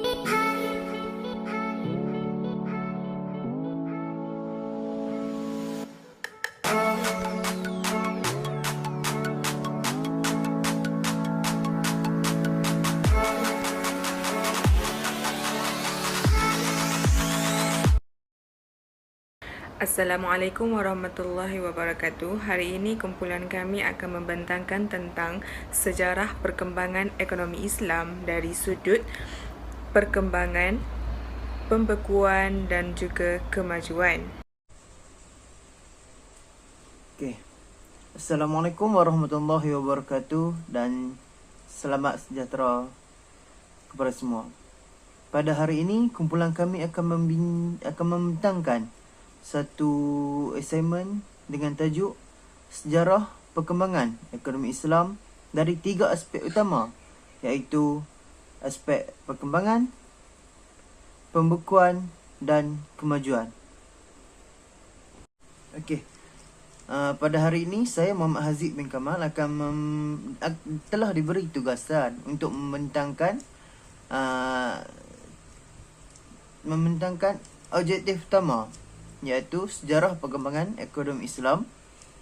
Assalamualaikum warahmatullahi wabarakatuh. Hari ini kumpulan kami akan membentangkan tentang sejarah perkembangan ekonomi Islam dari sudut perkembangan, pembekuan dan juga kemajuan. Okey. Assalamualaikum warahmatullahi wabarakatuh dan selamat sejahtera kepada semua. Pada hari ini kumpulan kami akan membentangkan satu assignment dengan tajuk Sejarah Perkembangan Ekonomi Islam dari 3 aspek utama, iaitu aspek perkembangan, pembekuan dan kemajuan. Okey. Pada hari ini saya Muhammad Haziq bin Kamal telah diberi tugasan untuk membentangkan objektif utama, iaitu sejarah perkembangan ekonomi Islam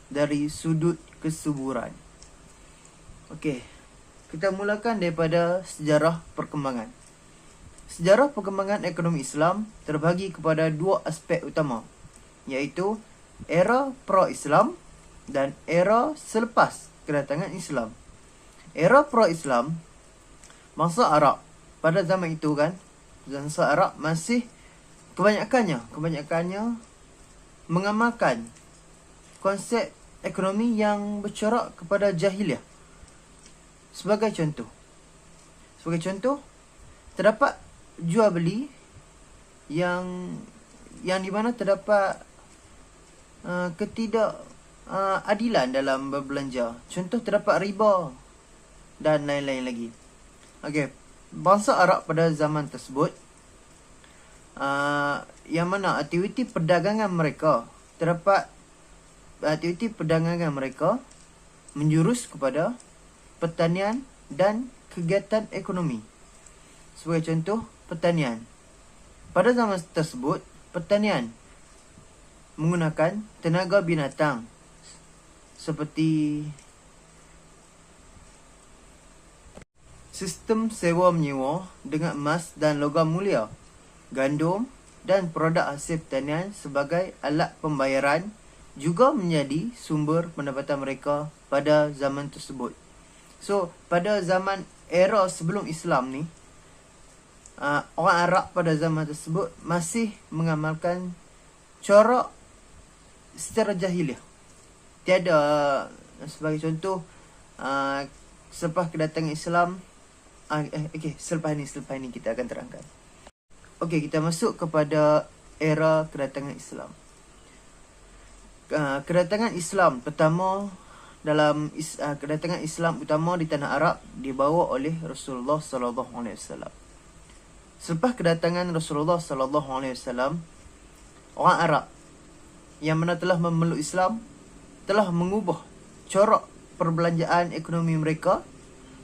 dari sudut kesuburan. Okey, kita mulakan daripada sejarah perkembangan. Sejarah perkembangan ekonomi Islam terbahagi kepada 2 aspek utama, iaitu era pra-Islam dan era selepas kedatangan Islam. Era pra-Islam, bangsa Arab pada zaman itu bangsa Arab masih kebanyakannya mengamalkan konsep ekonomi yang bercorak kepada jahiliah. Sebagai contoh, terdapat jual beli yang di mana terdapat ketidakadilan dalam berbelanja. Contoh, terdapat riba dan lain-lain lagi. Okey, bangsa Arab pada zaman tersebut, yang mana aktiviti perdagangan mereka menjurus kepada pertanian dan kegiatan ekonomi. Sebagai contoh, pertanian. Pada zaman tersebut, pertanian menggunakan tenaga binatang seperti sistem sewa-menyewa dengan emas dan logam mulia, gandum dan produk hasil pertanian sebagai alat pembayaran juga menjadi sumber pendapatan mereka pada zaman tersebut. So, pada zaman era sebelum Islam ni, orang Arab pada zaman tersebut masih mengamalkan corak secara jahiliah. Tiada, sebagai contoh, selepas kedatangan Islam, selepas ini kita akan terangkan. Okey, kita masuk kepada era kedatangan Islam. Kedatangan Islam utama di tanah Arab dibawa oleh Rasulullah sallallahu alaihi wasallam. Selepas kedatangan Rasulullah sallallahu alaihi wasallam, orang Arab yang mana telah memeluk Islam telah mengubah corak perbelanjaan ekonomi mereka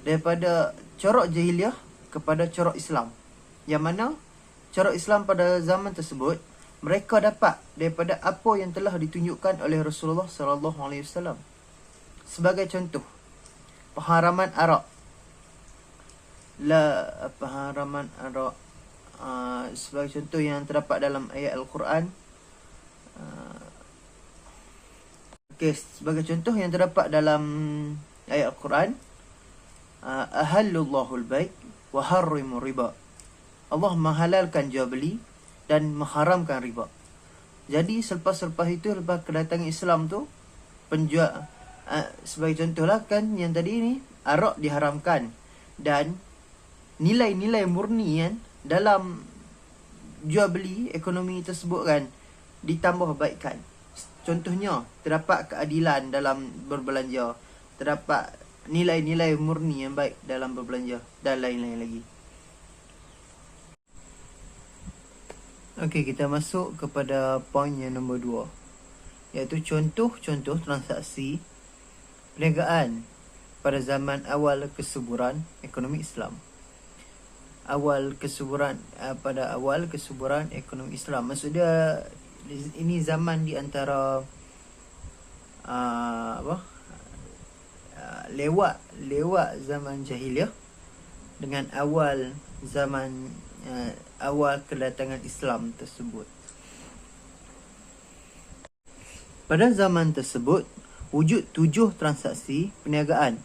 daripada corak jahiliah kepada corak Islam. Yang mana corak Islam pada zaman tersebut mereka dapat daripada apa yang telah ditunjukkan oleh Rasulullah sallallahu alaihi wasallam. Sebagai contoh, pengharaman Arab. Sebagai contoh yang terdapat dalam ayat Al-Quran. Sebagai contoh yang terdapat dalam ayat Al-Quran, ahallullahu al-bait wa harrimu riba. Allah menghalalkan jual beli dan mengharamkan riba. Jadi selepas itu, lepas kedatangan Islam tu, sebagai contohlah yang tadi ni, arak diharamkan dan nilai-nilai murni dalam jual beli ekonomi tersebut ditambah baikkan. Contohnya, terdapat keadilan dalam berbelanja, terdapat nilai-nilai murni yang baik dalam berbelanja dan lain-lain lagi. Okey, kita masuk kepada poin yang nombor 2, iaitu contoh-contoh transaksi perniagaan pada zaman awal kesuburan ekonomi Islam. pada awal kesuburan ekonomi Islam. Maksudnya ini zaman di antara lewat zaman jahiliah dengan awal kedatangan Islam tersebut. Pada zaman tersebut wujud 7 transaksi perniagaan.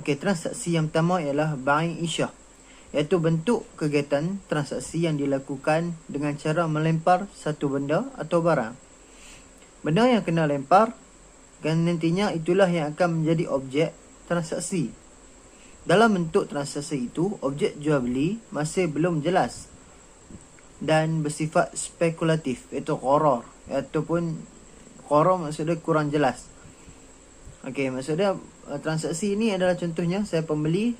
Transaksi yang pertama ialah bai' isyah, iaitu bentuk kegiatan transaksi yang dilakukan dengan cara melempar satu benda atau barang. Benda yang kena lempar dan nantinya itulah yang akan menjadi objek transaksi. Dalam bentuk transaksi itu, objek jual beli masih belum jelas dan bersifat spekulatif, iaitu gharar, ataupun gharar maksudnya kurang jelas. Maksudnya transaksi ini adalah contohnya saya pembeli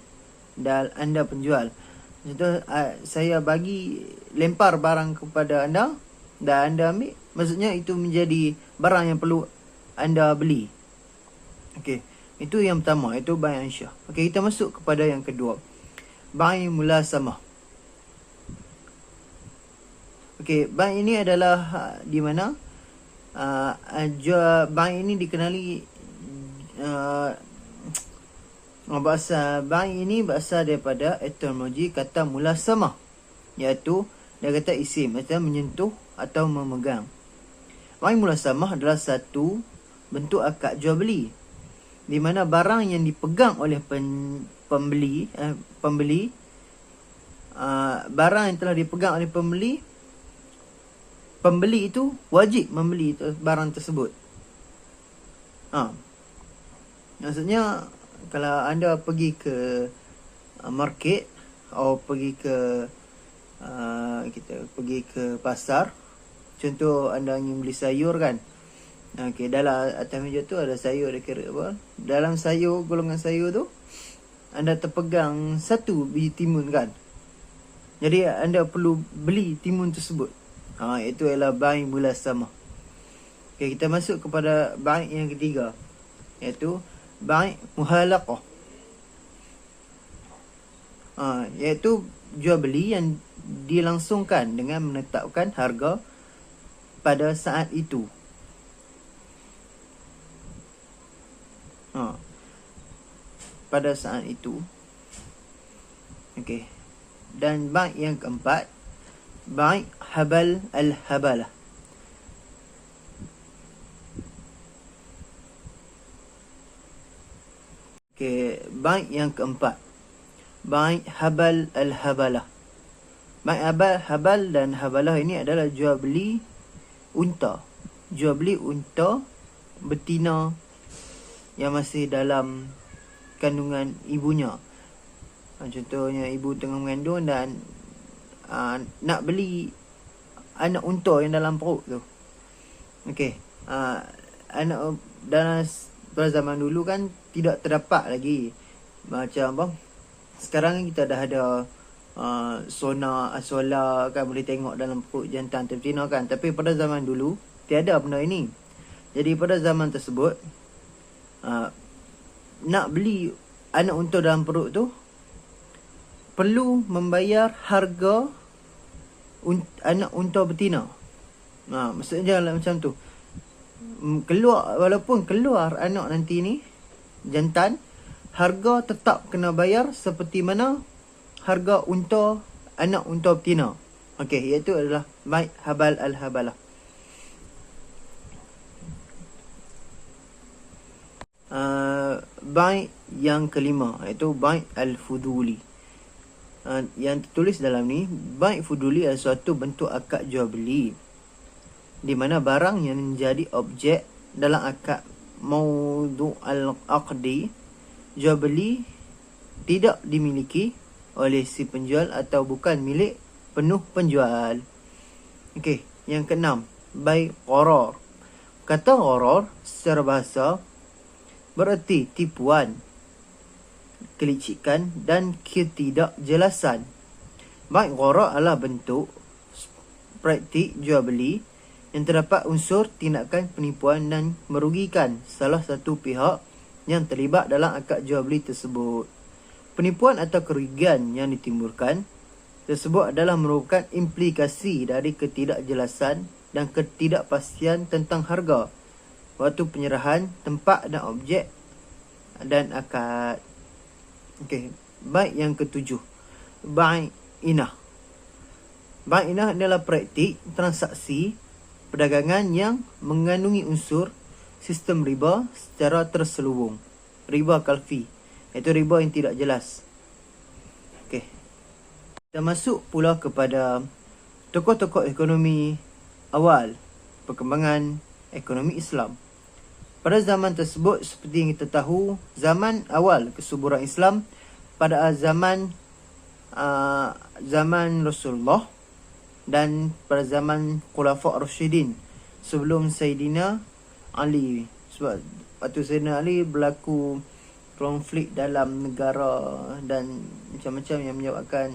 dan anda penjual. Contoh, saya bagi lempar barang kepada anda dan anda ambil, maksudnya itu menjadi barang yang perlu anda beli. Itu yang pertama, itu bai' isyah. Kita masuk kepada yang kedua, bai' mulasamah. Bai' ini adalah di mana bai' ini dikenali bahasa bai' ini berasal daripada etimologi kata mulasamah, iaitu dia kata isim, iaitu menyentuh atau memegang. Bai' mulasamah adalah satu bentuk akad jual beli di mana barang yang dipegang oleh pembeli, barang yang telah dipegang oleh pembeli itu wajib membeli barang tersebut. Maksudnya kalau anda pergi ke market atau pergi ke pasar, contoh anda ingin beli sayur kan. Dalam atas meja tu ada sayur, dalam golongan sayur tu anda terpegang satu biji timun kan. Jadi anda perlu beli timun tersebut. Itu ialah bai' mulasamah. Kita masuk kepada bai' yang ketiga, iaitu bai' muhalaqah. Iaitu jual beli yang dilangsungkan dengan menetapkan harga pada saat itu. Pada saat itu. Dan bai' yang keempat, bai' habal al-habalah. Bai' yang keempat, bai' habal al-habalah. Bai' habal dan habalah ini adalah jual beli unta. Jual beli unta betina yang masih dalam kandungan ibunya. Contohnya ibu tengah mengandung dan nak beli anak unta yang dalam perut tu. Anak dalam pada zaman dulu kan tidak terdapat lagi macam sekarang kita dah ada solar kan, boleh tengok dalam perut jantan atau betina kan. Tapi pada zaman dulu tiada benda ini. Jadi pada zaman tersebut nak beli anak unta dalam perut tu perlu membayar harga anak unta betina. Maksudnya macam tu. Walaupun keluar anak nanti ni jantan, harga tetap kena bayar seperti mana harga anak unta betina. Iaitu adalah bai' habal al-habalah. Bai' yang kelima, iaitu bai' al-fuduli. Yang tertulis dalam ni, bai' fuduli adalah suatu bentuk akad jual beli di mana barang yang menjadi objek dalam akad mawdu' al-aqdi jual beli tidak dimiliki oleh si penjual atau bukan milik penuh penjual. Yang keenam, bai' gharar. Kata gharar secara bahasa bererti tipuan, kelicikan dan ketidakjelasan. Bai' gharar adalah bentuk praktik jual beli yang terdapat unsur tindakan penipuan dan merugikan salah satu pihak yang terlibat dalam akad jual beli tersebut. Penipuan atau kerugian yang ditimbulkan tersebut adalah merupakan implikasi dari ketidakjelasan dan ketidakpastian tentang harga, waktu penyerahan, tempat dan objek dan akad. Okey, baik yang ketujuh, bai'inah. Bai'inah adalah praktik transaksi perdagangan yang mengandungi unsur sistem riba secara terselubung. Riba kalfi, iaitu riba yang tidak jelas. Okey. Kita masuk pula kepada tokoh-tokoh ekonomi awal perkembangan ekonomi Islam. Pada zaman tersebut, seperti yang kita tahu, zaman awal kesuburan Islam pada zaman Rasulullah dan pada zaman Khulafa' Rasyidin sebelum Sayyidina Ali. Sebab waktu Sayyidina Ali berlaku konflik dalam negara dan macam-macam yang menyebabkan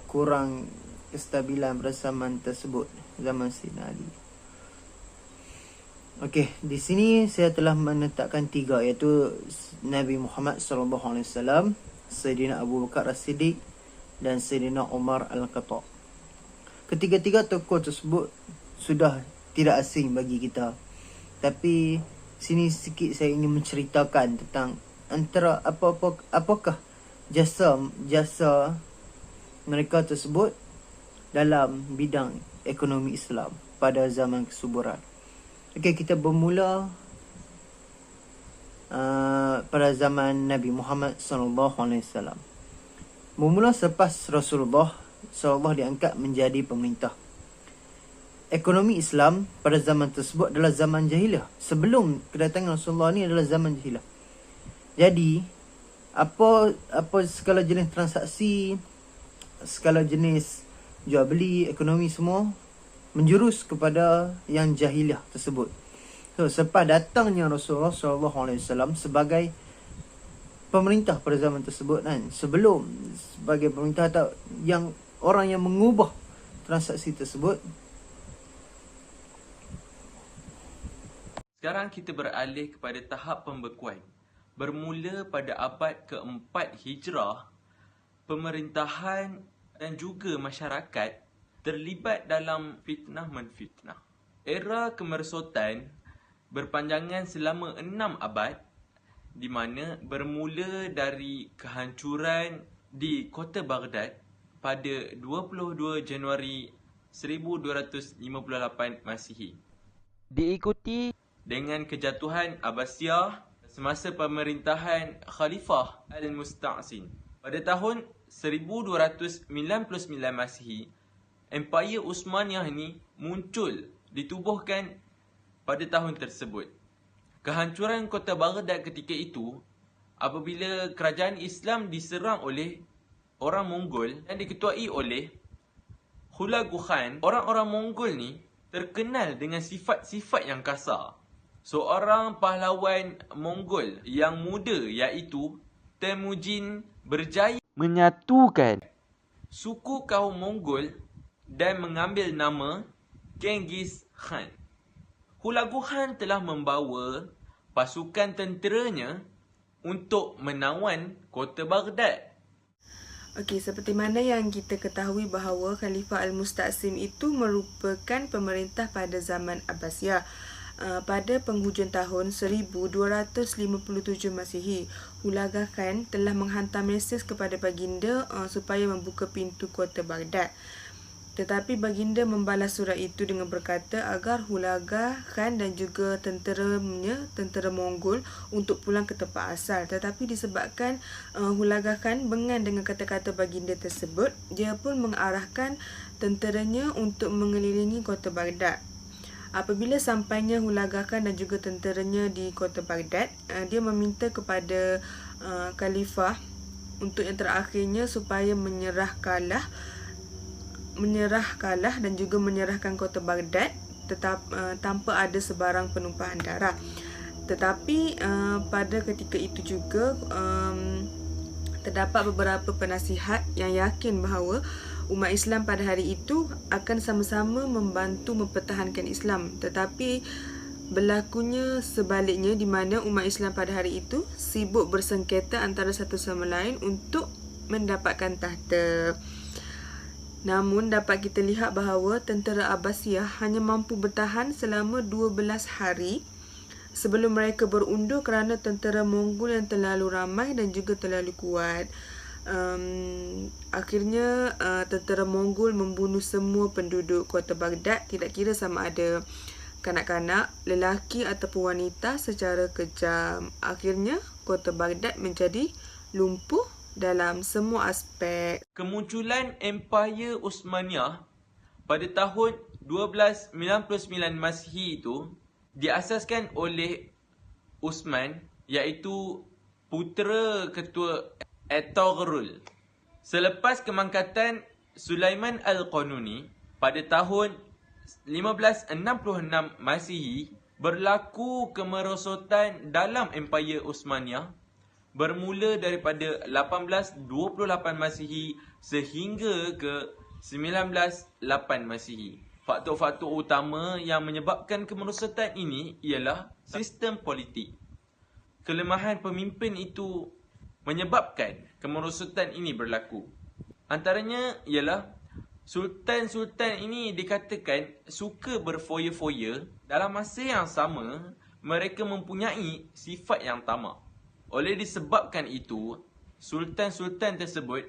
kurang kestabilan pada zaman tersebut, zaman Sayyidina Ali. Okey, di sini saya telah menetapkan 3, iaitu Nabi Muhammad SAW, Sayyidina Abu Bakar As-Siddiq dan Sayyidina Umar Al-Khattab. Ketiga-tiga tokoh tersebut sudah tidak asing bagi kita. Tapi sini sikit saya ingin menceritakan tentang antara apakah jasa mereka tersebut dalam bidang ekonomi Islam pada zaman kesuburan. Okey, kita bermula pada zaman Nabi Muhammad SAW. Bermula selepas Rasulullah SAW diangkat menjadi pemerintah. Ekonomi Islam pada zaman tersebut adalah zaman jahiliah. Sebelum kedatangan Rasulullah ni adalah zaman jahiliah. Jadi, apa segala jenis transaksi, segala jenis jual beli, ekonomi semua menjurus kepada yang jahiliah tersebut. So, selepas datangnya Rasulullah SAW sebagai pemerintah pada zaman tersebut kan, sebelum sebagai pemerintah atau yang orang yang mengubah transaksi tersebut. Sekarang kita beralih kepada tahap pembekuan. Bermula pada abad keempat Hijrah, pemerintahan dan juga masyarakat terlibat dalam fitnah-menfitnah. Era kemerosotan berpanjangan selama 6 abad, di mana bermula dari kehancuran di kota Baghdad pada 22 Januari 1258 Masihi. Diikuti dengan kejatuhan Abbasiyah semasa pemerintahan Khalifah Al-Musta'sin. Pada tahun 1299 Masihi, Empayar Uthmaniyah ni muncul, ditubuhkan pada tahun tersebut. Kehancuran kota Baghdad ketika itu apabila kerajaan Islam diserang oleh orang Mongol dan diketuai oleh Hulagu Khan. Orang-orang Mongol ni terkenal dengan sifat-sifat yang kasar. Seorang pahlawan Mongol yang muda iaitu Temujin berjaya menyatukan suku kaum Mongol dan mengambil nama Genghis Khan. Hulagu Khan telah membawa pasukan tenteranya untuk menawan kota Baghdad. Okey, seperti mana yang kita ketahui bahawa Khalifah Al-Musta'sim itu merupakan pemerintah pada zaman Abbasiyah. Pada penghujung tahun 1257 Masihi, Hulagu Khan telah menghantar mesej kepada baginda supaya membuka pintu kota Baghdad. Tetapi baginda membalas surat itu dengan berkata agar Hulagu Khan dan juga tentera Mongol untuk pulang ke tempat asal. Tetapi disebabkan Hulagu Khan bengan dengan kata-kata baginda tersebut, dia pun mengarahkan tenteranya untuk mengelilingi kota Baghdad. Apabila sampainya Hulagu Khan dan juga tenteranya di kota Baghdad, dia meminta kepada Khalifah untuk yang terakhirnya supaya menyerah kalah dan juga menyerahkan kota Baghdad tanpa ada sebarang penumpahan darah. Tetapi pada ketika itu juga terdapat beberapa penasihat yang yakin bahawa umat Islam pada hari itu akan sama-sama membantu mempertahankan Islam. Tetapi Berlakunya sebaliknya di mana umat Islam pada hari itu sibuk bersengketa antara satu sama lain untuk mendapatkan tahta. Namun dapat kita lihat bahawa tentera Abbasiyah hanya mampu bertahan selama 12 hari sebelum mereka berundur kerana tentera Mongol yang terlalu ramai dan juga terlalu kuat. Akhirnya tentera Mongol membunuh semua penduduk kota Baghdad, tidak kira sama ada kanak-kanak, lelaki ataupun wanita secara kejam. Akhirnya kota Baghdad menjadi lumpuh dalam semua aspek. Kemunculan Empayar Osmaniyah pada tahun 1299 Masihi itu diasaskan oleh Osman, iaitu putera ketua Ertugrul. Selepas kemangkatan Sulaiman Al-Qanuni pada tahun 1566 Masihi, berlaku kemerosotan dalam Empayar Osmaniyah bermula daripada 1828 Masihi sehingga ke 1908 Masihi. Faktor-faktor utama yang menyebabkan kemerosotan ini ialah sistem politik. Kelemahan pemimpin itu menyebabkan kemerosotan ini berlaku. Antaranya ialah sultan-sultan ini dikatakan suka berfoya-foya, dalam masa yang sama mereka mempunyai sifat yang tamak. Oleh disebabkan itu, sultan-sultan tersebut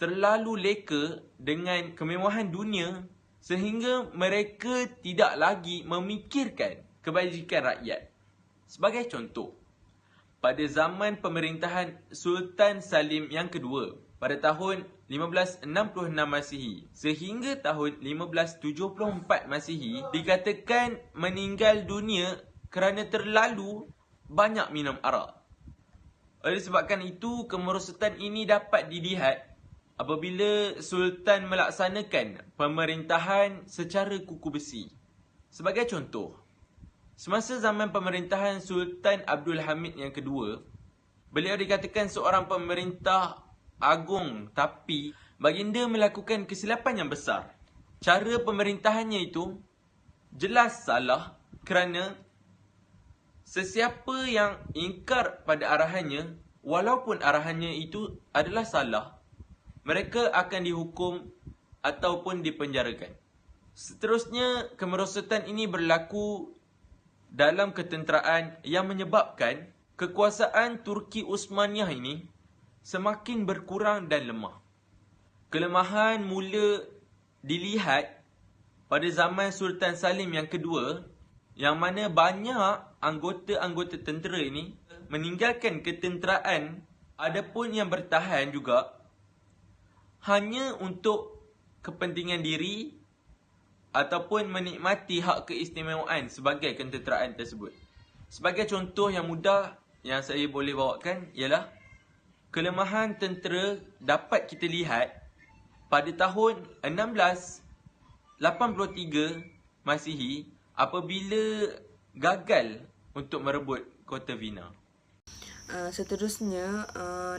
terlalu leka dengan kemewahan dunia sehingga mereka tidak lagi memikirkan kebajikan rakyat. Sebagai contoh, pada zaman pemerintahan Sultan Salim yang kedua pada tahun 1566 Masihi sehingga tahun 1574 Masihi dikatakan meninggal dunia kerana terlalu banyak minum arak. Oleh disebabkan itu, kemerosotan ini dapat dilihat apabila Sultan melaksanakan pemerintahan secara kuku besi. Sebagai contoh, semasa zaman pemerintahan Sultan Abdul Hamid yang kedua, beliau dikatakan seorang pemerintah agung, tapi baginda melakukan kesilapan yang besar. Cara pemerintahannya itu jelas salah kerana sesiapa yang ingkar pada arahannya, walaupun arahannya itu adalah salah, mereka akan dihukum ataupun dipenjarakan. Seterusnya, kemerosotan ini berlaku dalam ketenteraan yang menyebabkan kekuasaan Turki Osmaniyah ini semakin berkurang dan lemah. Kelemahan mula dilihat pada zaman Sultan Salim yang kedua, yang mana banyak anggota-anggota tentera ini meninggalkan ketenteraan, adapun yang bertahan juga hanya untuk kepentingan diri ataupun menikmati hak keistimewaan sebagai ketenteraan tersebut. Sebagai contoh yang mudah yang saya boleh bawakan ialah kelemahan tentera dapat kita lihat pada tahun 1683 Masihi apabila gagal untuk merebut kota Vienna. Seterusnya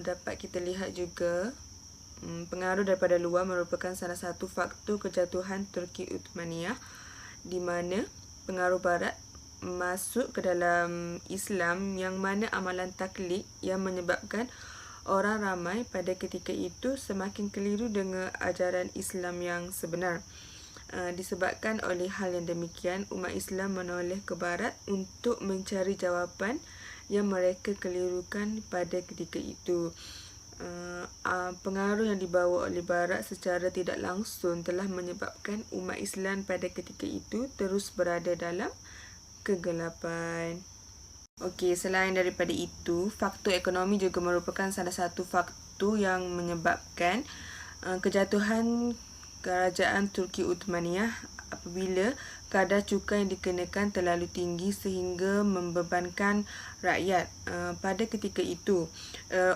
dapat kita lihat juga pengaruh daripada luar merupakan salah satu faktor kejatuhan Turki Uthmaniyah, di mana pengaruh barat masuk ke dalam Islam yang mana amalan taklid yang menyebabkan orang ramai pada ketika itu semakin keliru dengan ajaran Islam yang sebenar. Disebabkan oleh hal yang demikian, umat Islam menoleh ke barat untuk mencari jawapan yang mereka kelirukan pada ketika itu. Pengaruh yang dibawa oleh barat secara tidak langsung telah menyebabkan umat Islam pada ketika itu terus berada dalam kegelapan. Okey, selain daripada itu, faktor ekonomi juga merupakan salah satu faktor yang menyebabkan kejatuhan kerajaan Turki Uthmaniyah apabila kadar cukai yang dikenakan terlalu tinggi sehingga membebankan rakyat. Pada ketika itu,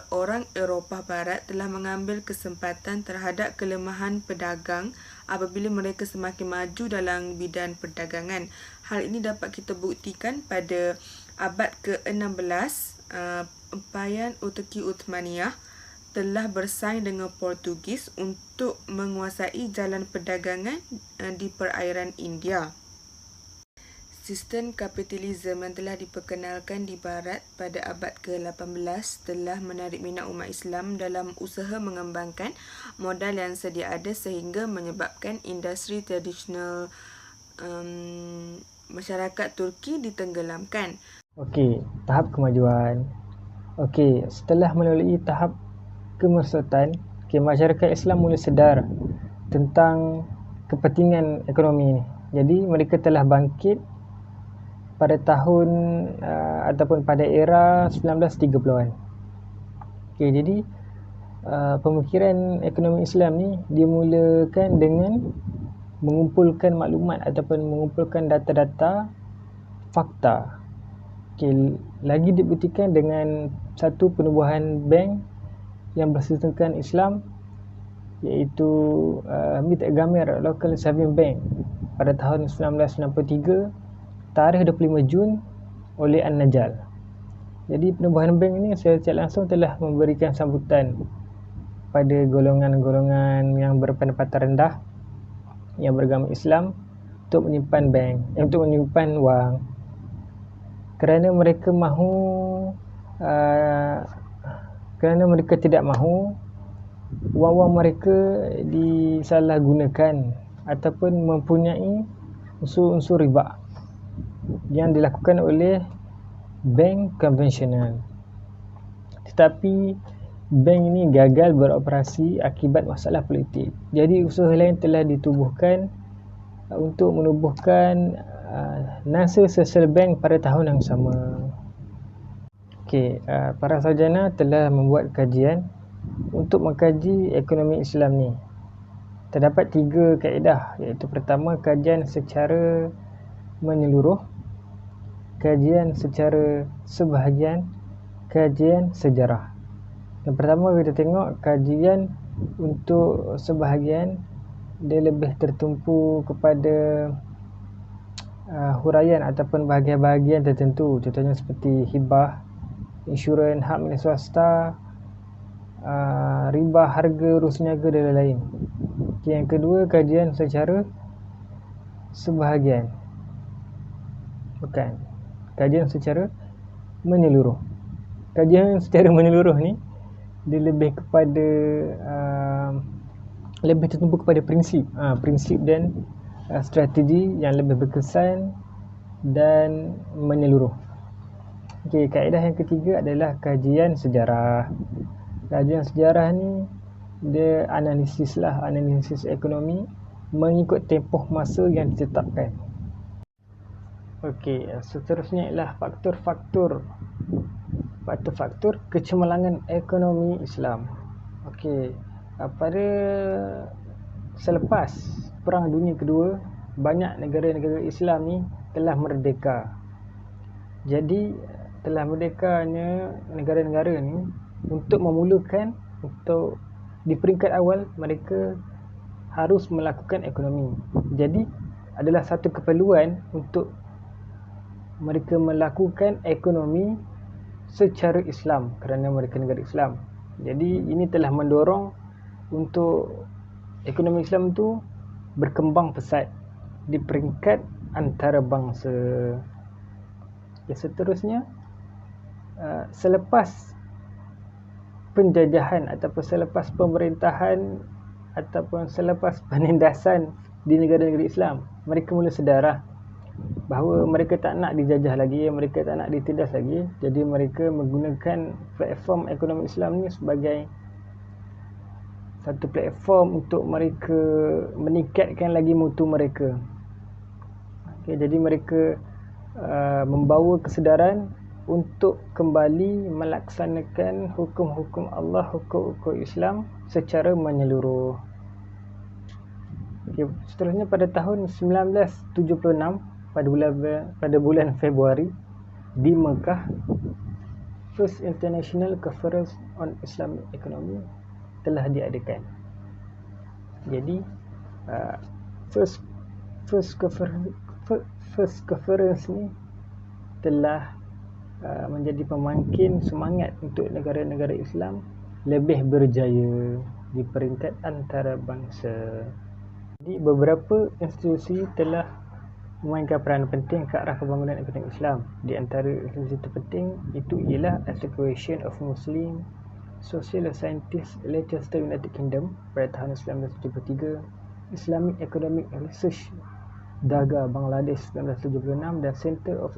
orang Eropah Barat telah mengambil kesempatan terhadap kelemahan pedagang apabila mereka semakin maju dalam bidang perdagangan. Hal ini dapat kita buktikan pada abad ke-16, Empayar Turki Uthmaniyah telah bersaing dengan Portugis untuk menguasai jalan perdagangan di perairan India. Sistem kapitalisme yang telah diperkenalkan di Barat pada abad ke-18 telah menarik minat umat Islam dalam usaha mengembangkan modal yang sedia ada sehingga menyebabkan industri tradisional masyarakat Turki ditenggelamkan. Okey, tahap kemajuan. Okey, setelah melalui tahap kemerosotan, masyarakat Islam mula sedar tentang kepentingan ekonomi ini. Jadi mereka telah bangkit pada tahun ataupun pada era 1930-an. Okey, jadi pemikiran ekonomi Islam ni dimulakan dengan mengumpulkan maklumat ataupun mengumpulkan data-data fakta. Okey, lagi dibuktikan dengan satu penubuhan bank yang bersistemkan Islam, iaitu Mit Gamir Local Saving Bank pada tahun 1993 tarikh 25 Jun oleh An-Najal. Jadi penubuhan bank ini secara langsung telah memberikan sambutan pada golongan-golongan yang berpendapatan rendah yang beragama Islam untuk menyimpan wang, kerana mereka tidak mahu wang-wang mereka disalahgunakan ataupun mempunyai unsur-unsur riba yang dilakukan oleh bank konvensional. Tetapi bank ini gagal beroperasi akibat masalah politik. Jadi usaha lain telah ditubuhkan untuk menubuhkan Nasser Social Bank pada tahun yang sama. Okey, para sarjana telah membuat kajian untuk mengkaji ekonomi Islam ni. Terdapat 3 kaedah, iaitu pertama, kajian secara menyeluruh, kajian secara sebahagian, kajian sejarah. Yang pertama kita tengok kajian untuk sebahagian, dia lebih tertumpu kepada huraian ataupun bahagian-bahagian tertentu, contohnya seperti hibah, insurans, hak milik swasta, riba harga urus niaga dan lain-lain. Yang kedua, kajian secara sebahagian, kajian secara menyeluruh. Kajian secara menyeluruh ni dia lebih kepada lebih tertumpu kepada prinsip dan strategi yang lebih berkesan dan menyeluruh. Okey, kaedah yang ketiga adalah kajian sejarah. Kajian sejarah ni dia analisis ekonomi mengikut tempoh masa yang ditetapkan. Okey, seterusnya ialah faktor-faktor kecemerlangan ekonomi Islam. Okey, pada selepas Perang Dunia Kedua, banyak negara-negara Islam ni telah merdeka. Jadi telah merdekanya negara-negara ni, untuk di peringkat awal mereka harus melakukan ekonomi. Jadi adalah satu keperluan untuk mereka melakukan ekonomi secara Islam kerana mereka negara Islam. Jadi ini telah mendorong untuk ekonomi Islam tu berkembang pesat di peringkat antarabangsa. Seterusnya, selepas penjajahan ataupun selepas pemerintahan ataupun selepas penindasan di negara-negara Islam, mereka mula sedar bahawa mereka tak nak dijajah lagi, mereka tak nak ditindas lagi. Jadi mereka menggunakan platform ekonomi Islam ni sebagai satu platform untuk mereka meningkatkan lagi mutu mereka. Jadi mereka membawa kesedaran untuk kembali melaksanakan hukum-hukum Allah, hukum-hukum Islam secara menyeluruh. Seterusnya, pada tahun 1976 pada bulan Februari di Mekah, First International Conference on Islamic Economy telah diadakan. Jadi first conference ni telah menjadi pemangkin semangat untuk negara-negara Islam lebih berjaya di peringkat antarabangsa. Jadi beberapa institusi telah memainkan peranan penting ke arah pembangunan ekonomi Islam. Di antara institusi terpenting itu ialah Association of Muslim Social Scientists Leicester United Kingdom pada tahun 1973, Islamic Economic Research Dhaka Bangladesh 1976 dan Center of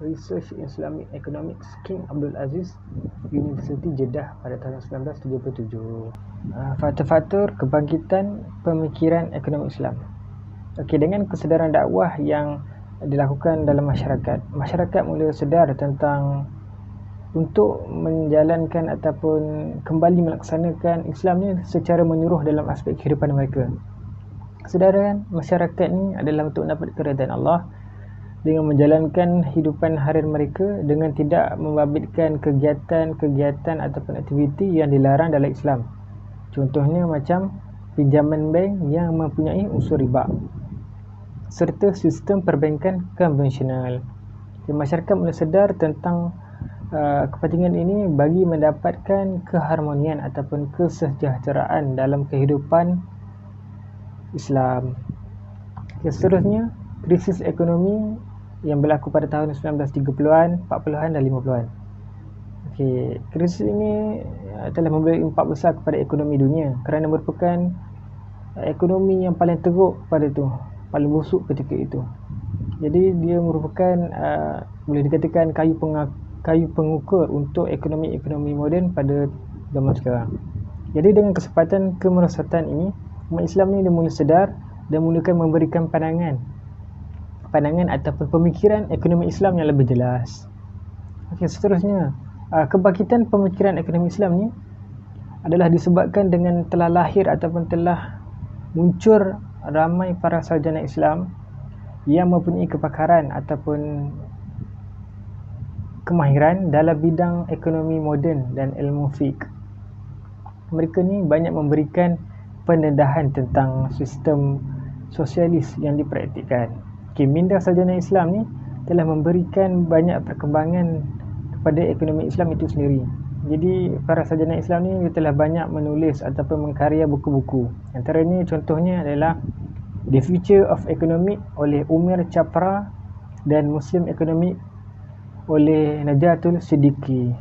Research in Islamic Economics King Abdul Aziz University Jeddah pada tahun 1977. Faktor-faktor kebangkitan pemikiran ekonomi Islam. Okey, dengan kesedaran dakwah yang dilakukan dalam masyarakat mula sedar tentang untuk menjalankan ataupun kembali melaksanakan Islam ni secara menyeluruh dalam aspek kehidupan mereka. Kesedaran masyarakat ni adalah untuk mendapat keridaan Allah dengan menjalankan hidupan harian mereka dengan tidak membabitkan kegiatan ataupun aktiviti yang dilarang dalam Islam. Contohnya macam pinjaman bank yang mempunyai unsur riba serta sistem perbankan konvensional. Masyarakat mula sedar tentang kepentingan ini bagi mendapatkan keharmonian ataupun kesejahteraan dalam kehidupan Islam. Seterusnya, krisis ekonomi yang berlaku pada tahun 1930-an, 40-an dan 50-an. Okey, krisis ini telah memberi impak besar kepada ekonomi dunia kerana merupakan ekonomi yang paling teruk pada itu, paling busuk ketika itu. Jadi dia merupakan boleh dikatakan kayu pengukur untuk ekonomi moden pada zaman sekarang. Jadi dengan kesempatan kemerosatan ini, umat Islam ni dia mula sedar dan mulakan memberikan pandangan ataupun pemikiran ekonomi Islam yang lebih jelas. Okey, seterusnya, kebangkitan pemikiran ekonomi Islam ni adalah disebabkan dengan telah lahir ataupun telah muncul ramai para sarjana Islam yang mempunyai kepakaran ataupun kemahiran dalam bidang ekonomi moden dan ilmu fiqh. Mereka ni banyak memberikan pendedahan tentang sistem sosialis yang dipraktikkan. Minda sarjana Islam ni telah memberikan banyak perkembangan kepada ekonomi Islam itu sendiri. Jadi para sarjana Islam ni telah banyak menulis ataupun mengkarya buku-buku. Antaranya contohnya adalah The Future of Economics oleh Umar Chapra dan Muslim Economics oleh Najatul Siddiqui.